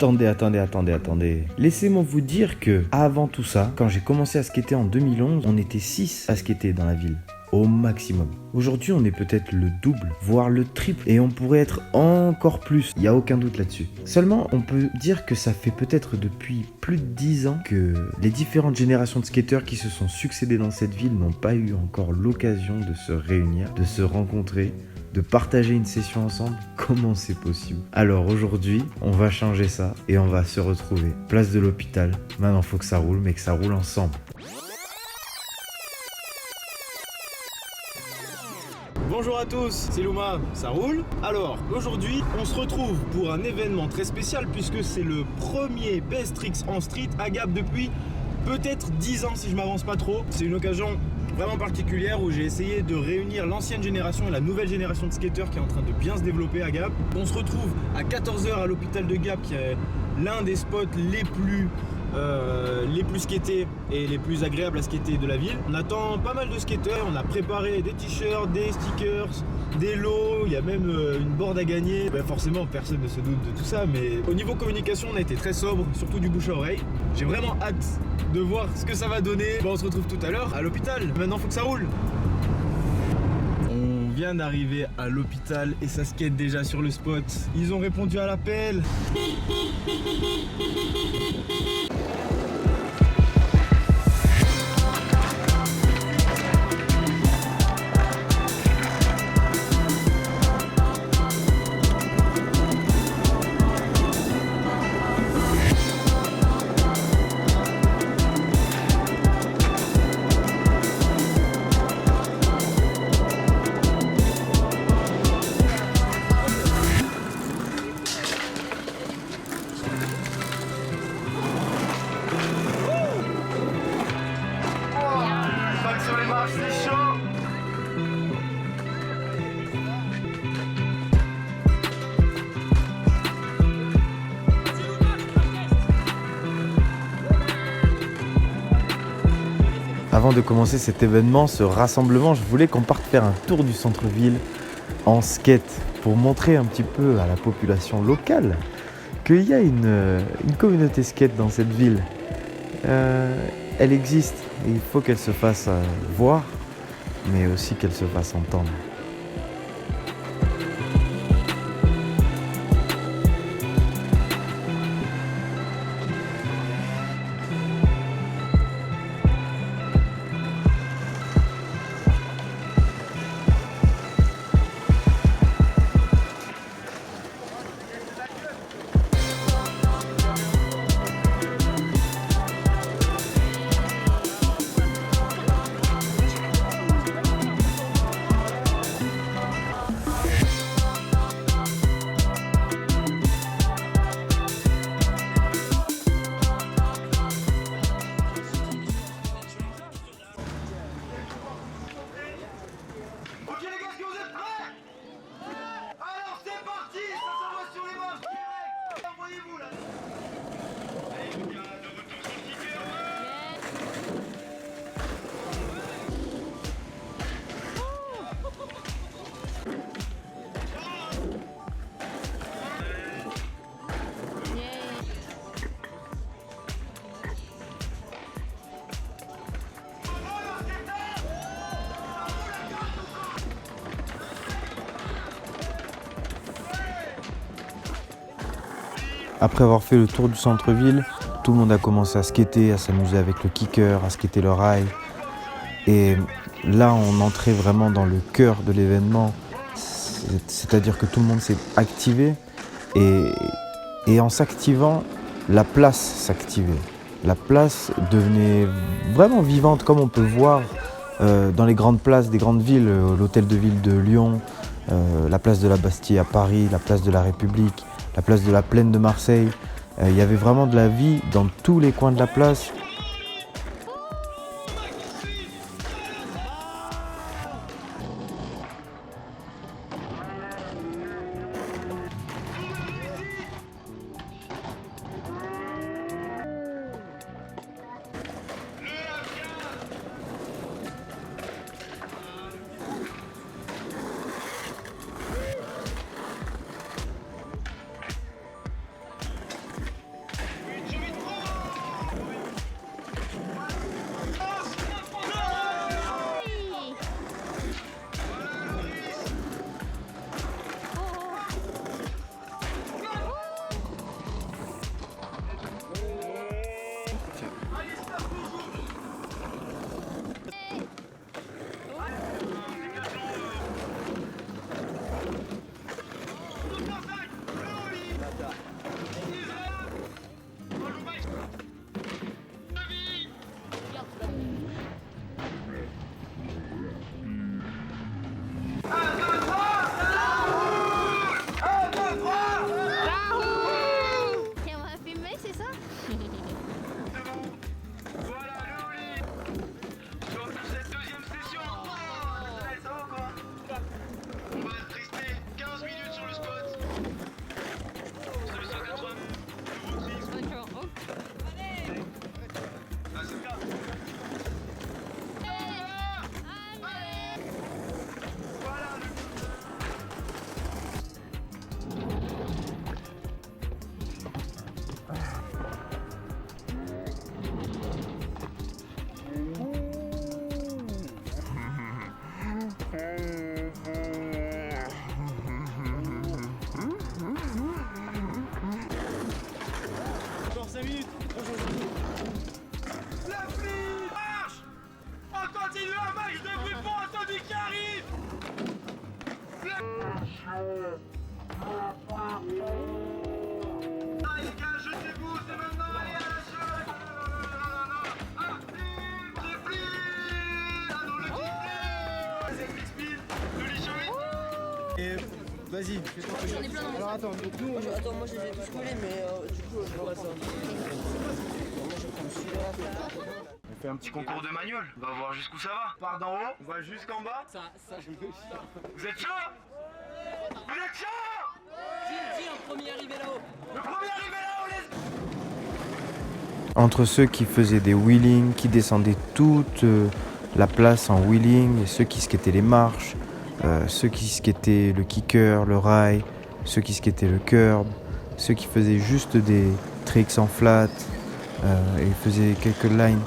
Attendez. Laissez-moi vous dire que, avant tout ça, quand j'ai commencé à skater en 2011, on était 6 à skater dans la ville. Au maximum. Aujourd'hui, on est peut-être le double, voire le triple, et on pourrait être encore plus, il n'y a aucun doute là-dessus. Seulement, on peut dire que ça fait peut-être depuis plus de 10 ans que les différentes générations de skateurs qui se sont succédés dans cette ville n'ont pas eu encore l'occasion de se réunir, de se rencontrer, de partager une session ensemble. Comment c'est possible? Alors aujourd'hui, on va changer ça et on va se retrouver place de l'hôpital. Maintenant, faut que ça roule, mais que ça roule ensemble. Bonjour à tous, c'est Luma, ça roule? Alors, aujourd'hui, on se retrouve pour un événement très spécial puisque c'est le premier Best Tricks en street à Gap depuis peut-être 10 ans si je m'avance pas trop. C'est une occasion vraiment particulière où j'ai essayé de réunir l'ancienne génération et la nouvelle génération de skateurs qui est en train de bien se développer à Gap. On se retrouve à 14 h à l'hôpital de Gap qui est l'un des spots les plus skatés et les plus agréables à skater de la ville. On attend pas mal de skateurs, on a préparé des t-shirts, des stickers, des lots, il y a même une board à gagner. Forcément personne ne se doute de tout ça, mais au niveau communication on a été très sobre, surtout du bouche à oreille. J'ai vraiment hâte de voir ce que ça va donner. On se retrouve tout à l'heure à l'hôpital, maintenant faut que ça roule. On vient d'arriver à l'hôpital et ça skate déjà sur le spot. Ils ont répondu à l'appel. C'est chaud. Avant de commencer cet événement, ce rassemblement, je voulais qu'on parte faire un tour du centre-ville en skate pour montrer un petit peu à la population locale qu'il y a une communauté skate dans cette ville. Elle existe et il faut qu'elle se fasse voir, mais aussi qu'elle se fasse entendre. Après avoir fait le tour du centre-ville, tout le monde a commencé à skater, à s'amuser avec le kicker, à skater le rail. Et là, on entrait vraiment dans le cœur de l'événement. C'est-à-dire que tout le monde s'est activé. Et en s'activant, la place s'activait. La place devenait vraiment vivante, comme on peut voir dans les grandes places des grandes villes, l'hôtel de ville de Lyon, la place de la Bastille à Paris, la place de la République, la place de la Plaine de Marseille. Il y avait vraiment de la vie dans tous les coins de la place. Voilà le Oli sur cette deuxième session. Allez, ça va ou quoi? On va rester 15 minutes sur le spot. Salut, ça va toi? Nouveau tricks. D'accord, hop. Allez. Ah, c'est bien. Voilà le encore 5 minutes. La flip marche. On continue un match de bruit pour Anthony qui arrive. Ah les gars, jetez-vous, c'est maintenant, allez à la chute. Ah, triple. Ah non, le triple. C'est Crispin, le lichon. Et vas-y, fais-toi. J'en ai plein dans mon Alors attends, donc nous, Attends, moi je les ai tous collés, mais du coup, je vois ça. on fait un petit concours de manuel. On va voir jusqu'où ça va. On part d'en haut, on va jusqu'en bas. Ça, je me chie. Vous êtes chaud? Vous êtes chaud? Dis, un premier arrivé là-haut. Le premier arrivé là-haut, let's go. Entre ceux qui faisaient des wheelings, qui descendaient toute la place en wheeling, et ceux qui skataient les marches, ceux qui skataient le kicker, le rail, ceux qui skataient le curb, ceux qui faisaient juste des tricks en flat et faisaient quelques lines.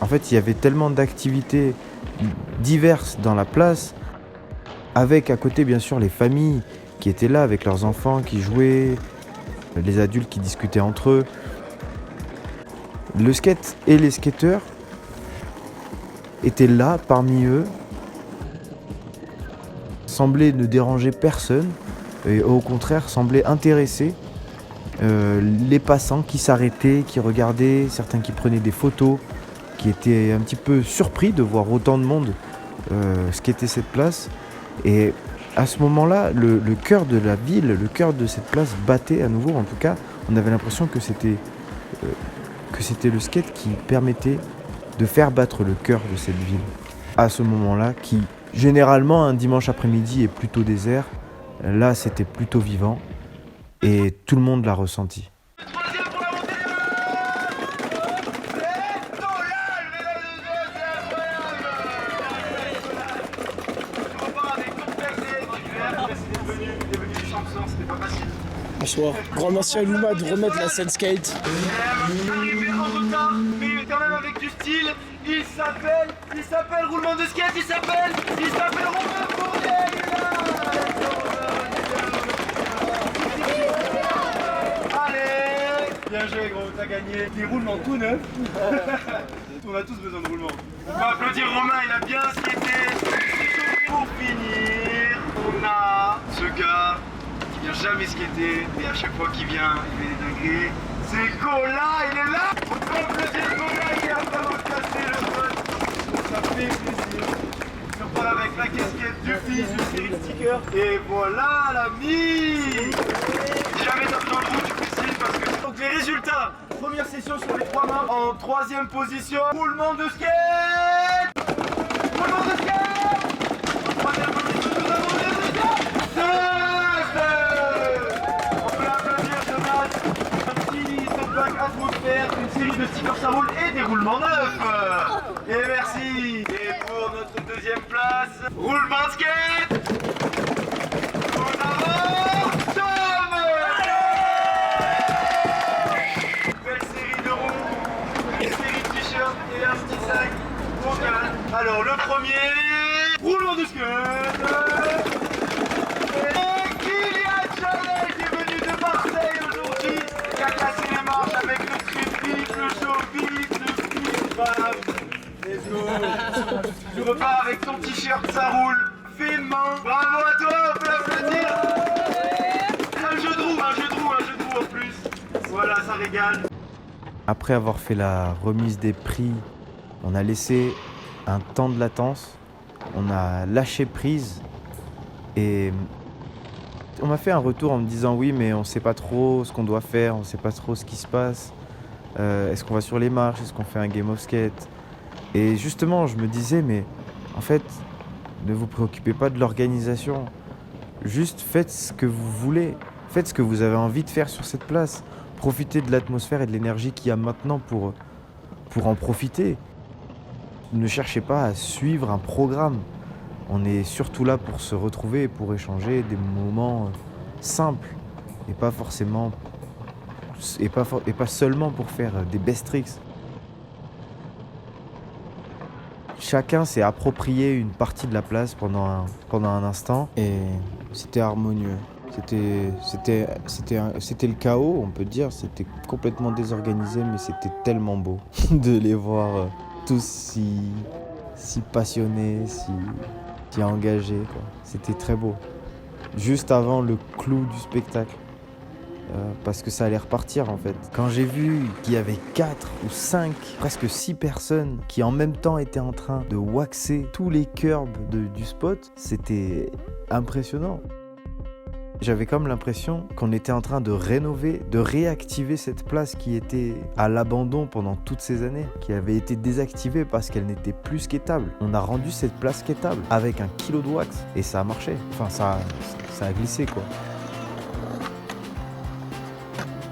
En fait, il y avait tellement d'activités diverses dans la place, avec à côté bien sûr les familles qui étaient là avec leurs enfants, qui jouaient, les adultes qui discutaient entre eux. Le skate et les skateurs étaient là parmi eux, semblaient ne déranger personne, et au contraire semblaient intéresser les passants qui s'arrêtaient, qui regardaient, certains qui prenaient des photos, qui étaient un petit peu surpris de voir autant de monde skater cette place. Et à ce moment-là, le cœur de la ville, le cœur de cette place battait à nouveau. En tout cas, on avait l'impression que c'était le skate qui permettait de faire battre le cœur de cette ville. À ce moment-là, qui généralement un dimanche après-midi est plutôt désert, là c'était plutôt vivant et tout le monde l'a ressenti. Troisième pour la montée des marches. Et Tolal, mesdames et messieurs, c'est incroyable. On repart avec ton percé. Il est venu du champion, c'était pas facile. Bonsoir. Grand merci à Luma de remettre la scène skate. Arrivé en retard, mais quand même avec du style. Il s'appelle roulement de skate, il s'appelle Romain Fournier, il est là. Allez, bien joué gros, t'as gagné. Des roulements tout neufs. On a tous besoin de roulements. On va applaudir Romain, il a bien skaté. Pour finir, on a ce gars qui vient jamais skater et à chaque fois qu'il vient, il fait des dingueries. C'est Cola, il est là. On peut applaudir Cola, il a vraiment cassé le fun. Ça fait plaisir. Je repars avec la casquette du fils, une série de stickers. Et voilà l'ami. Si jamais t'as besoin de roue, tu fais signe parce que... Donc les résultats, première session sur les 3 mains. En 3e position, roulement de skate. Roulement de skate. En 3e position, nous avons les résultats. On peut applaudir ce match. Un petit setback atmosphère, une série de stickers ça roule et des roulements neufs. Et merci. Et pour notre deuxième place, roulement de skate. On avance Tom. Belle série de roues, une série de t-shirts et un petit sac pour Cal. Alors le premier, roulement de skate. Et Kylian Chalet qui est venu de Marseille aujourd'hui, qui a cassé les marches avec le street beat, le show beat, le speed, bam. Let's go. Tu repars avec ton t-shirt, ça roule, fait main. Bravo à toi, on peut l'applaudir. Un jeu de roue en plus. Voilà, ça régale. Après avoir fait la remise des prix, on a laissé un temps de latence, on a lâché prise et on m'a fait un retour en me disant oui, mais on sait pas trop ce qu'on doit faire, on sait pas trop ce qui se passe. Est-ce qu'on va sur les marches, est-ce qu'on fait un game of skate? Et justement, je me disais, mais en fait, ne vous préoccupez pas de l'organisation. Juste faites ce que vous voulez. Faites ce que vous avez envie de faire sur cette place. Profitez de l'atmosphère et de l'énergie qu'il y a maintenant pour en profiter. Ne cherchez pas à suivre un programme. On est surtout là pour se retrouver et pour échanger des moments simples. Et pas forcément... Et pas seulement pour faire des best tricks. Chacun s'est approprié une partie de la place pendant un instant et c'était harmonieux. C'était le chaos, on peut dire. C'était complètement désorganisé, mais c'était tellement beau de les voir tous si passionnés, si engagés, quoi. C'était très beau. Juste avant le clou du spectacle. Parce que ça allait repartir en fait. Quand j'ai vu qu'il y avait 4 ou 5, presque 6 personnes qui en même temps étaient en train de waxer tous les curbs du spot, c'était impressionnant. J'avais comme l'impression qu'on était en train de rénover, de réactiver cette place qui était à l'abandon pendant toutes ces années, qui avait été désactivée parce qu'elle n'était plus skateable. On a rendu cette place skateable avec 1 kilo de wax et ça a marché. Enfin, ça a glissé quoi.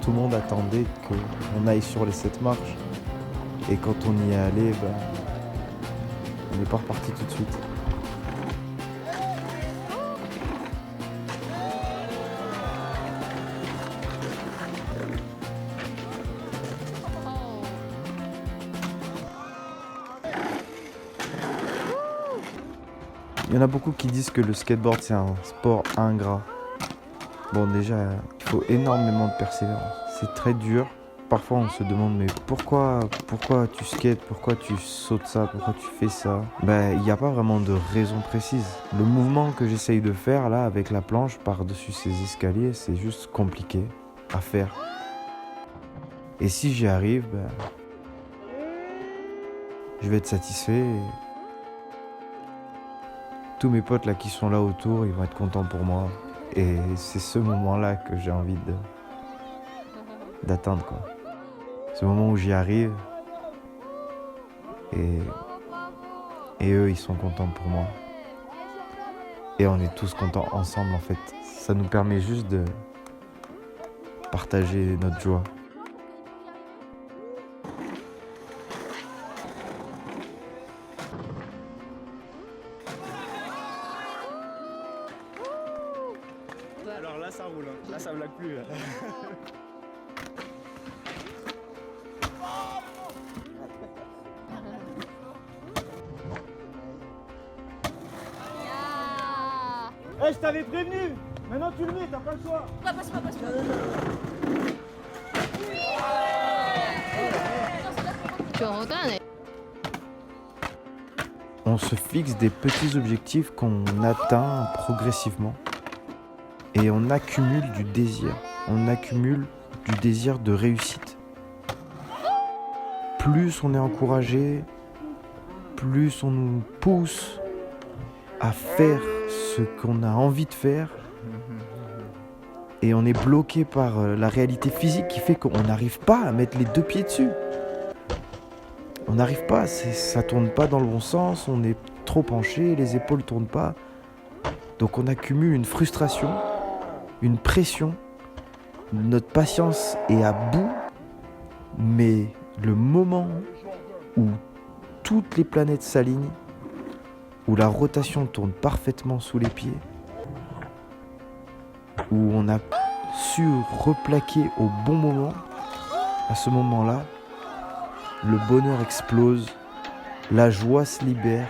Tout le monde attendait qu'on aille sur les 7 marches. Et quand on y est allé, on n'est pas reparti tout de suite. Il y en a beaucoup qui disent que le skateboard c'est un sport ingrat. Bon déjà, il faut énormément de persévérance. C'est très dur. Parfois on se demande mais pourquoi tu skates, pourquoi tu sautes ça, pourquoi tu fais ça? Il n'y a pas vraiment de raison précise. Le mouvement que j'essaye de faire là avec la planche par-dessus ces escaliers, c'est juste compliqué à faire. Et si j'y arrive, je vais être satisfait. Et tous mes potes là qui sont là autour, ils vont être contents pour moi. Et c'est ce moment-là que j'ai envie d'atteindre quoi. Ce moment où j'y arrive et eux ils sont contents pour moi. Et on est tous contents ensemble en fait. Ça nous permet juste de partager notre joie. Alors là ça roule, hein. Là ça blague plus. Là. Yeah. Je t'avais prévenu. Maintenant tu le mets, t'as pas le choix. Passe-moi. On se fixe des petits objectifs qu'on atteint progressivement. Et on accumule du désir. On accumule du désir de réussite. Plus on est encouragé, plus on nous pousse à faire ce qu'on a envie de faire. Et on est bloqué par la réalité physique qui fait qu'on n'arrive pas à mettre les 2 pieds dessus. On n'arrive pas, ça tourne pas dans le bon sens, on est trop penché, les épaules tournent pas. Donc on accumule une frustration, une pression. Notre patience est à bout, mais le moment où toutes les planètes s'alignent, où la rotation tourne parfaitement sous les pieds, où on a su replaquer au bon moment, à ce moment-là, le bonheur explose, la joie se libère,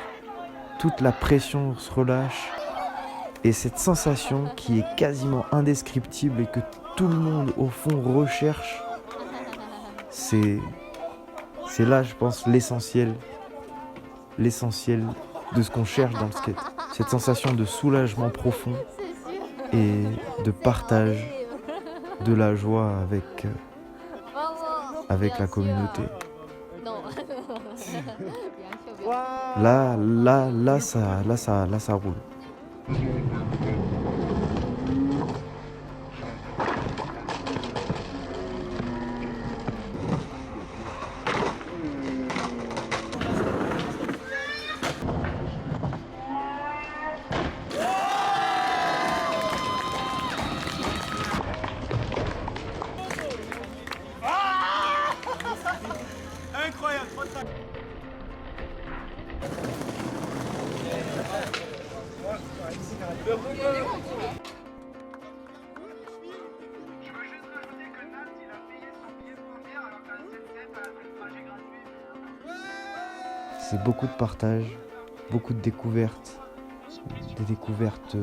toute la pression se relâche, et cette sensation qui est quasiment indescriptible et que tout le monde au fond recherche, c'est là, je pense, l'essentiel de ce qu'on cherche dans le skate. Cette sensation de soulagement profond et de partage de la joie avec la communauté. Là, ça roule. C'est beaucoup de partage, beaucoup de découvertes, des découvertes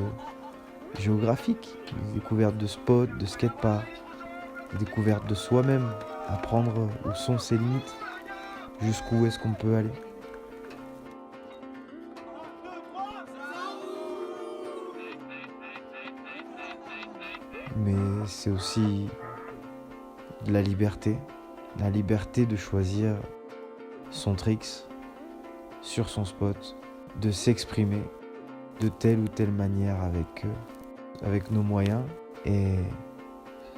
géographiques, des découvertes de spots, de skateparks, des découvertes de soi-même, apprendre où sont ses limites, jusqu'où est-ce qu'on peut aller. Mais c'est aussi de la liberté de choisir son tricks sur son spot, de s'exprimer de telle ou telle manière avec nos moyens, et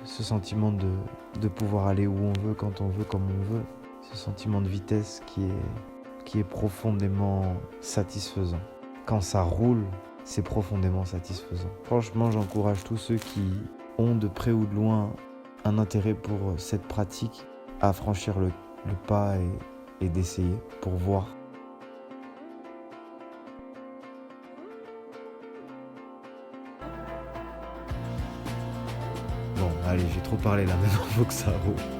ce sentiment de pouvoir aller où on veut, quand on veut, comme on veut, ce sentiment de vitesse qui est profondément satisfaisant. Quand ça roule, c'est profondément satisfaisant. Franchement, j'encourage tous ceux qui ont de près ou de loin un intérêt pour cette pratique à franchir le pas et d'essayer pour voir. Bon, allez, j'ai trop parlé là, maintenant faut que ça roule.